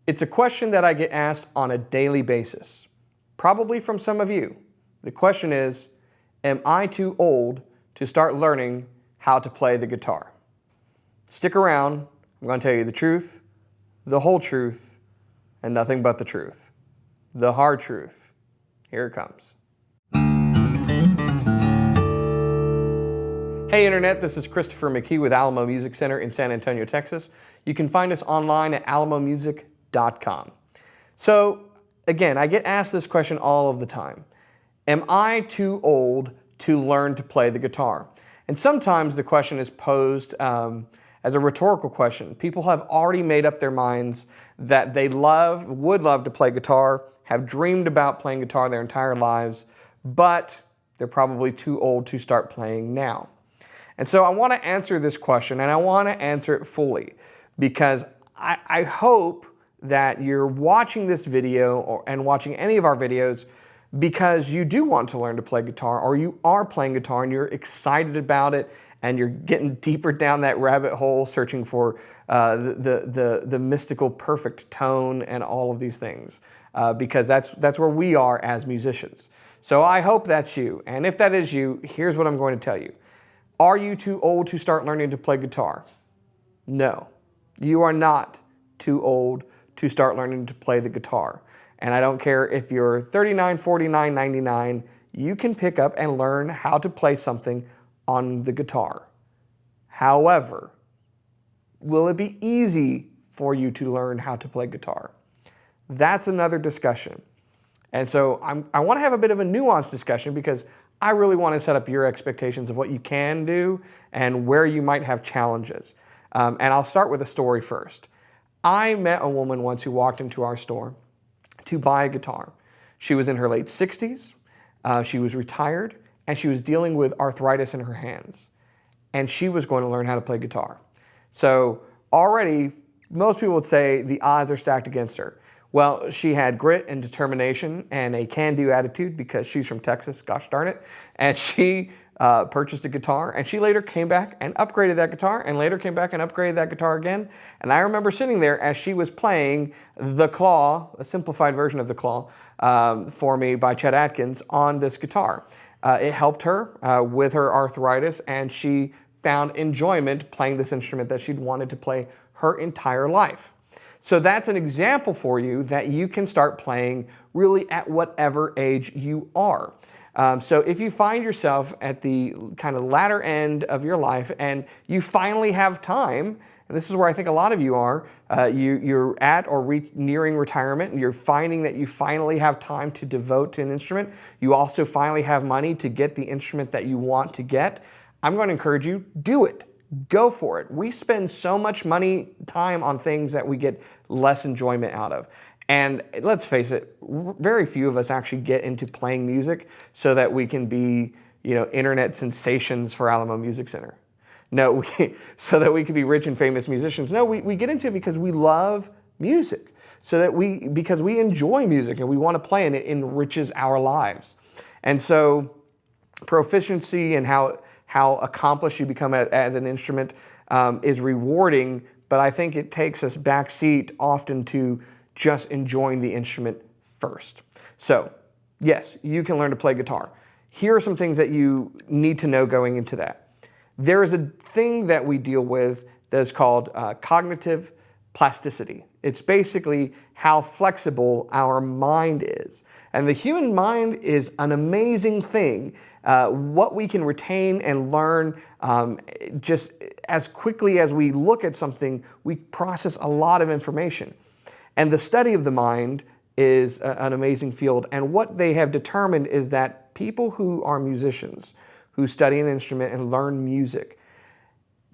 It's a question that I get asked on a daily basis, probably from some of you. The question is, am I too old to start learning how to play the guitar? Stick around. I'm going to tell you the truth, the whole truth, and nothing but the truth. The hard truth. Here it comes. Hey Internet, this is Christopher McKee with Alamo Music Center in San Antonio, Texas. You can find us online at alamomusic.com. So again, I get asked this question all of the time. Am I too old to learn to play the guitar? And sometimes the question is posed as a rhetorical question. People have already made up their minds that they would love to play guitar, have dreamed about playing guitar their entire lives, but they're probably too old to start playing now. And so I want to answer this question, and I want to answer it fully, because I hope that you're watching this video and watching any of our videos because you do want to learn to play guitar, or you are playing guitar and you're excited about it, and you're getting deeper down that rabbit hole searching for the mystical perfect tone and all of these things, because that's where we are as musicians. So I hope that's you, and if that is you, here's what I'm going to tell you. Are you too old to start learning to play guitar? No, you are not too old to start learning to play the guitar. And I don't care if you're 39, 49, 99, you can pick up and learn how to play something on the guitar. However, will it be easy for you to learn how to play guitar? That's another discussion. And so I want to have a bit of a nuanced discussion, because I really want to set up your expectations of what you can do and where you might have challenges. And I'll start with a story first. I met a woman once who walked into our store to buy a guitar. She was in her late 60s, she was retired, and she was dealing with arthritis in her hands. And she was going to learn how to play guitar. So already, most people would say the odds are stacked against her. Well, she had grit and determination and a can-do attitude, because she's from Texas, gosh darn it. And she purchased a guitar, and she later came back and upgraded that guitar, and later came back and upgraded that guitar again. And I remember sitting there as she was playing The Claw, a simplified version of The Claw, for me by Chet Atkins on this guitar. It helped her with her arthritis, and she found enjoyment playing this instrument that she'd wanted to play her entire life. So that's an example for you that you can start playing really at whatever age you are. So if you find yourself at the kind of latter end of your life and you finally have time, and this is where I think a lot of you are, you're at or nearing retirement, and you're finding that you finally have time to devote to an instrument. You also finally have money to get the instrument that you want to get. I'm going to encourage you, do it. Go for it. We spend so much time on things that we get less enjoyment out of. And let's face it, very few of us actually get into playing music so that we can be, internet sensations for Alamo Music Center. No, so that we can be rich and famous musicians. No, we get into it because we love music, because we enjoy music and we want to play, and it enriches our lives. And so proficiency and how accomplished you become at an instrument is rewarding, but I think it takes us backseat often to just enjoying the instrument first. So yes, you can learn to play guitar. Here are some things that you need to know going into that. There is a thing that we deal with that is called cognitive plasticity. It's basically how flexible our mind is. And the human mind is an amazing thing. What we can retain and learn just as quickly as we look at something, we process a lot of information. And the study of the mind is an amazing field. And what they have determined is that people who are musicians, who study an instrument and learn music,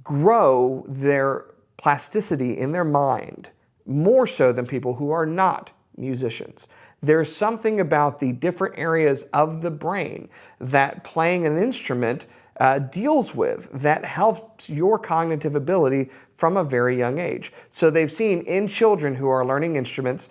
grow their plasticity in their mind more so than people who are not musicians. There's something about the different areas of the brain that playing an instrument deals with that helps your cognitive ability from a very young age. So they've seen in children who are learning instruments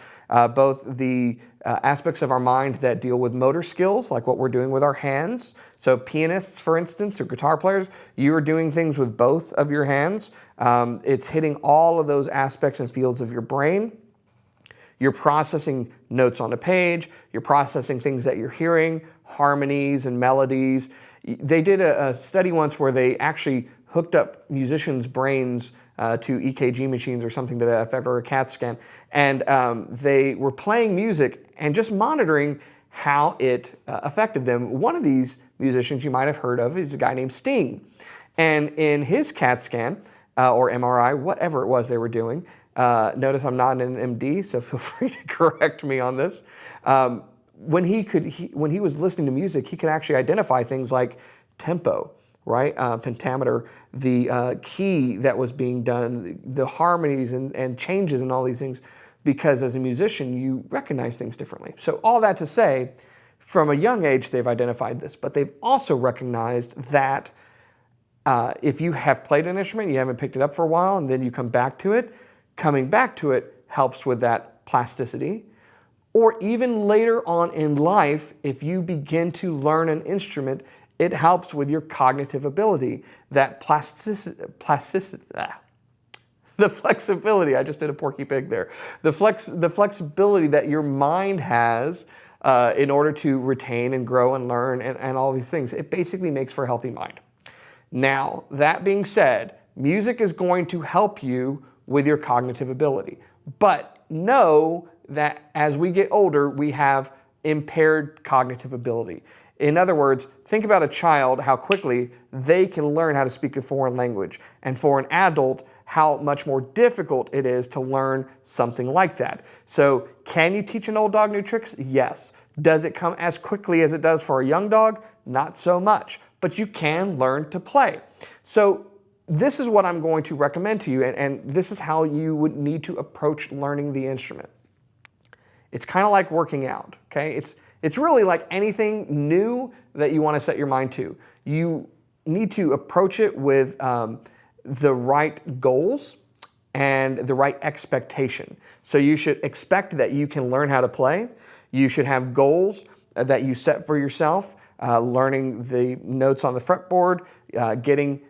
both the aspects of our mind that deal with motor skills, like what we're doing with our hands. So pianists, for instance, or guitar players, you're doing things with both of your hands. It's hitting all of those aspects and fields of your brain. You're processing notes on a page, you're processing things that you're hearing, harmonies and melodies. They did a study once where they actually hooked up musicians' brains to EKG machines or something to that effect, or a CAT scan, and they were playing music and just monitoring how it affected them. One of these musicians you might have heard of is a guy named Sting. And in his CAT scan, or MRI, whatever it was they were doing, notice I'm not an MD, so feel free to correct me on this. When he was listening to music, he could actually identify things like tempo, right? Pentameter, the key that was being done, the harmonies and changes and all these things, because as a musician, you recognize things differently. So all that to say, from a young age, they've identified this, but they've also recognized that if you have played an instrument, you haven't picked it up for a while, and then you come back to it, coming back to it helps with that plasticity. Or even later on in life, if you begin to learn an instrument, it helps with your cognitive ability. That plasticity, the flexibility, I just did a Porky Pig there. The flexibility that your mind has in order to retain and grow and learn and all these things, it basically makes for a healthy mind. Now, that being said, music is going to help you with your cognitive ability. But know that as we get older, we have impaired cognitive ability. In other words, think about a child, how quickly they can learn how to speak a foreign language. And for an adult, how much more difficult it is to learn something like that. So can you teach an old dog new tricks? Yes. Does it come as quickly as it does for a young dog? Not so much. But you can learn to play. So this is what I'm going to recommend to you, and this is how you would need to approach learning the instrument. It's kind of like working out, okay? It's really like anything new that you want to set your mind to. You need to approach it with the right goals and the right expectation. So you should expect that you can learn how to play. You should have goals that you set for yourself, learning the notes on the fretboard, getting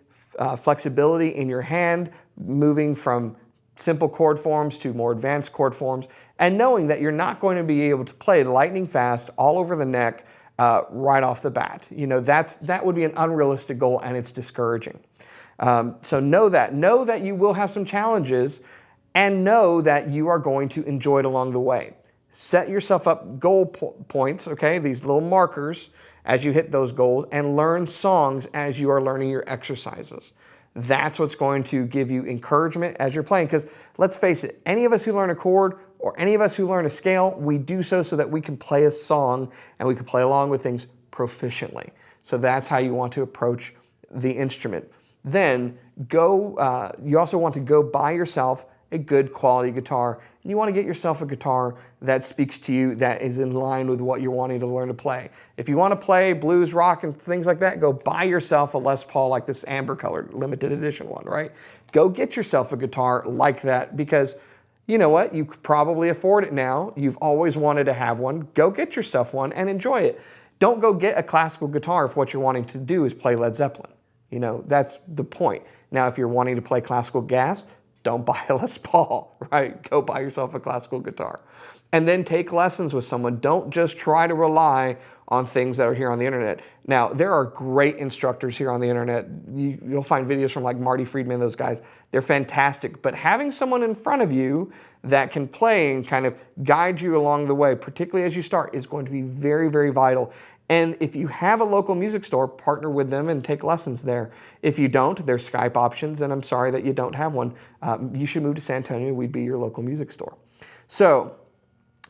flexibility in your hand, moving from simple chord forms to more advanced chord forms, and knowing that you're not going to be able to play lightning fast all over the neck right off the bat. You know, that would be an unrealistic goal, and it's discouraging. So know that you will have some challenges, and know that you are going to enjoy it along the way. Set yourself up goal points, okay, these little markers as you hit those goals, and learn songs as you are learning your exercises. That's what's going to give you encouragement as you're playing, because let's face it, any of us who learn a chord or any of us who learn a scale, we do so that we can play a song and we can play along with things proficiently. So that's how you want to approach the instrument. Then you also want to go buy yourself a good quality guitar. And you want to get yourself a guitar that speaks to you, that is in line with what you're wanting to learn to play. If you want to play blues, rock, and things like that, go buy yourself a Les Paul like this amber colored limited edition one, right? Go get yourself a guitar like that, because you know what? You could probably afford it now. You've always wanted to have one. Go get yourself one and enjoy it. Don't go get a classical guitar if what you're wanting to do is play Led Zeppelin. You know, that's the point. Now, if you're wanting to play classical gas, don't buy a Les Paul, right? Go buy yourself a classical guitar. And then take lessons with someone. Don't just try to rely on things that are here on the internet. Now, there are great instructors here on the internet. You'll find videos from like Marty Friedman, those guys. They're fantastic. But having someone in front of you that can play and kind of guide you along the way, particularly as you start, is going to be very, very vital. And if you have a local music store, partner with them and take lessons there. If you don't, there's Skype options, and I'm sorry that you don't have one. You should move to San Antonio. We'd be your local music store. So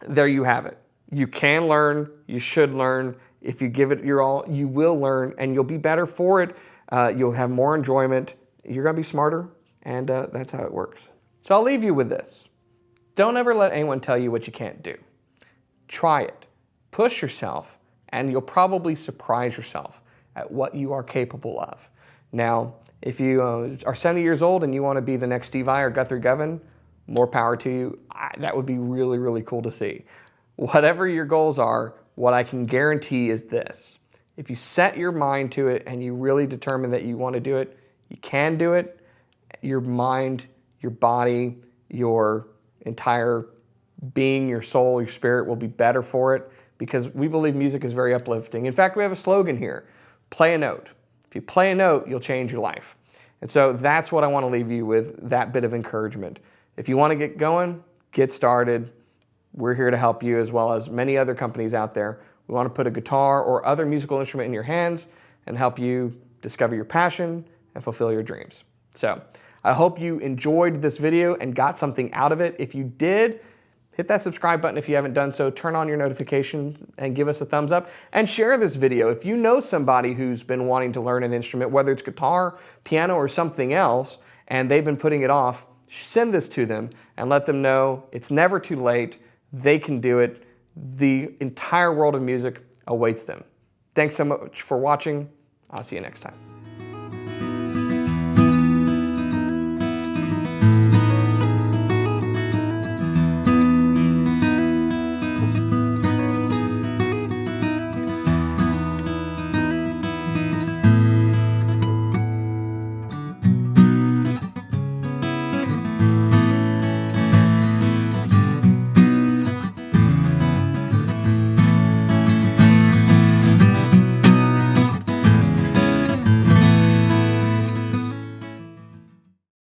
there you have it. You can learn. You should learn. If you give it your all, you will learn, and you'll be better for it. You'll have more enjoyment. You're going to be smarter, and that's how it works. So I'll leave you with this. Don't ever let anyone tell you what you can't do. Try it. Push yourself. And you'll probably surprise yourself at what you are capable of. Now, if you are 70 years old and you want to be the next Steve Vai or Guthrie Govan, more power to you. That would be really, really cool to see. Whatever your goals are, what I can guarantee is this. If you set your mind to it and you really determine that you want to do it, you can do it. Your mind, your body, your entire being, your soul, your spirit will be better for it, because we believe music is very uplifting. In fact, we have a slogan here: play a note. If you play a note, you'll change your life. And so that's what I want to leave you with, that bit of encouragement. If you want to get going, get started. We're here to help you, as well as many other companies out there. We want to put a guitar or other musical instrument in your hands and help you discover your passion and fulfill your dreams. So I hope you enjoyed this video and got something out of it. If you did, hit that subscribe button if you haven't done so, turn on your notifications and give us a thumbs up, and share this video. If you know somebody who's been wanting to learn an instrument, whether it's guitar, piano, or something else, and they've been putting it off, send this to them and let them know it's never too late. They can do it. The entire world of music awaits them. Thanks so much for watching. I'll see you next time.